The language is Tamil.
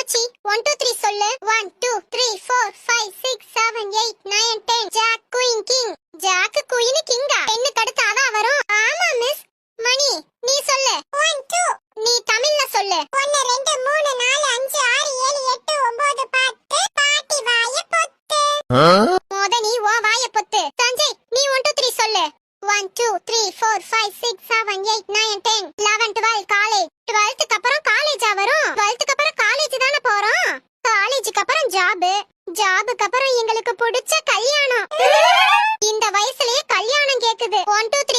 அம்மச்சி 1 2 3 சொல்லு. 1 2 3 4 5 6 7 8 9 10. Jack queen king. Jack queen கிங்கா? 10 அடுத்து அவ வரும். ஆமா மிஸ். மணி நீ சொல்லு. 1 2. நீ தமிழ்ல சொல்லு. 1 2 3 4 5 6 7 8 9 10. பாட்டி வாய பொத்து. மோத நீ ஓ வாய பொத்து. சஞ்சய் நீ 1 2 3 சொல்லு. 1 2 3 4 5 6 7 8 9 10 11 12 காலேஜ். 12th க்கு அப்புறம் காலேஜா வரும். 12th க்கு அப்புறம் காலேஜ் தான போறோம். காலேஜுக்கு அப்புறம் ஜாப். ஜாபுக்கு அப்புறம் எங்களுக்கு பிடிச்ச கல்யாணம். இந்த வயசுலயே கல்யாணம் கேக்குது. 1 2